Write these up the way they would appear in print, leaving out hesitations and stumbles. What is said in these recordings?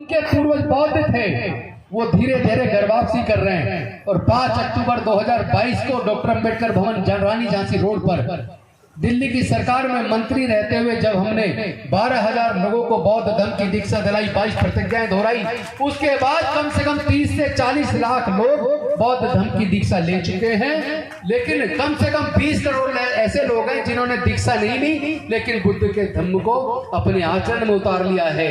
उनके पूर्वज बौद्ध थे, वो धीरे धीरे घर वापसी कर रहे हैं। और 5 अक्टूबर 2022 को डॉक्टर अंबेडकर भवन रानी झांसी रोड पर दिल्ली की सरकार में मंत्री रहते हुए जब हमने 12,000 लोगों को बौद्ध धर्म की दीक्षा दिलाई, 22 प्रतिज्ञाएं दोहराई, उसके बाद कम से कम 30 से 40 लाख लोग बौद्ध धर्म की दीक्षा ले चुके हैं। लेकिन कम से कम 20 करोड़ ऐसे लोग हैं जिन्होंने दीक्षा नहीं ली लेकिन बुद्ध के धर्म को अपने आचरण में उतार लिया है।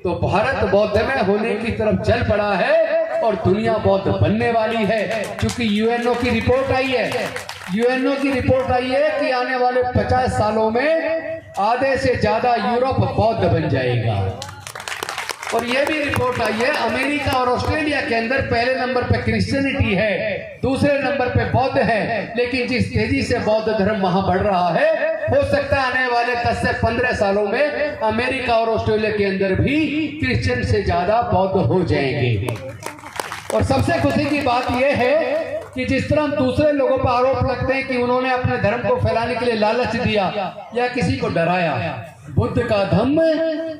तो भारत बौद्ध में होने की तरफ चल पड़ा है और दुनिया बौद्ध बनने वाली है। क्योंकि यूएनओ की रिपोर्ट आई है, यूएनओ की रिपोर्ट आई है कि आने वाले 50 सालों में आधे से ज्यादा यूरोप बौद्ध बन जाएगा। और यह भी रिपोर्ट आई है अमेरिका और ऑस्ट्रेलिया के अंदर पहले नंबर पे क्रिश्चियनिटी है, दूसरे नंबर पे बौद्ध है। लेकिन जिस तेजी से बौद्ध धर्म वहां बढ़ रहा है, हो सकता है आने वाले 10 से 15 सालों में अमेरिका और ऑस्ट्रेलिया के अंदर भी क्रिश्चियन से ज्यादा बौद्ध हो जाएंगे। और सबसे खुशी की बात यह है कि जिस तरह हम दूसरे लोगों पर आरोप लगते हैं कि उन्होंने अपने धर्म को फैलाने के लिए लालच दिया या किसी को डराया, बुद्ध का धर्म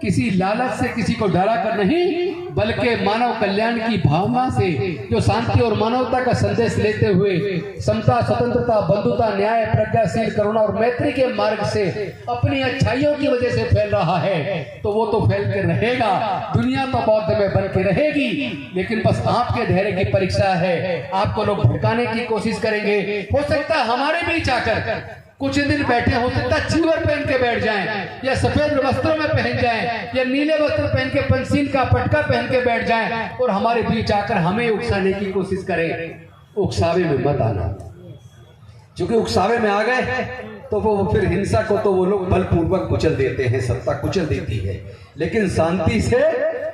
किसी लालच से किसी को डरा कर नहीं बल्कि मानव कल्याण की भावना से, जो शांति और मानवता का संदेश लेते हुए समता, स्वतंत्रता, बंधुता, न्याय, प्रज्ञाशील, करुणा और मैत्री के मार्ग से अपनी अच्छाइयों की वजह से फैल रहा है। तो वो तो फैल के रहेगा, दुनिया तो बौद्ध में बन के रहेगी। लेकिन बस आपके धैर्य की परीक्षा है, आपको लोग भटकाने की कोशिश करेंगे। हो सकता है हमारे बीच आकर कुछ दिन बैठे, हो सकता है चीवर पहन के बैठ जाएं या सफेद वस्त्रों में पहन जाएं या नीले वस्त्र पहन के पंसील का पटका पहन के बैठ जाएं और हमारे बीच आकर हमें उकसाने की कोशिश करें। उकसावे में मत आना, क्योंकि उकसावे में आ गए तो वो फिर हिंसा को तो वो लोग बलपूर्वक कुचल देते हैं, सत्ता कुचल देती है। लेकिन शांति से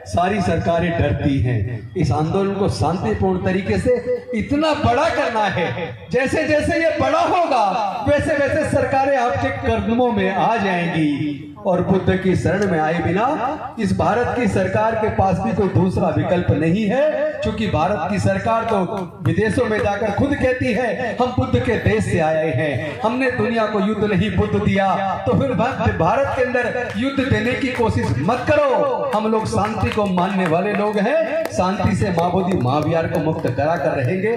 सारी सरकारें डरती हैं। इस आंदोलन को शांतिपूर्ण तरीके से इतना बड़ा करना है, जैसे जैसे ये बड़ा होगा वैसे वैसे सरकारें आपके कदमों में आ जाएंगी। और बुद्ध की शरण में आए बिना इस भारत की सरकार के पास भी कोई दूसरा विकल्प नहीं है। क्योंकि भारत की सरकार तो विदेशों में जाकर खुद कहती है हम बुद्ध के देश से आए हैं, हमने दुनिया को युद्ध नहीं बुद्ध दिया। तो फिर भारत के अंदर युद्ध देने की कोशिश मत करो। हम लोग शांति को मानने वाले लोग हैं, शांति से माँ बोधी महाविहार को मुक्त करा कर रहेंगे।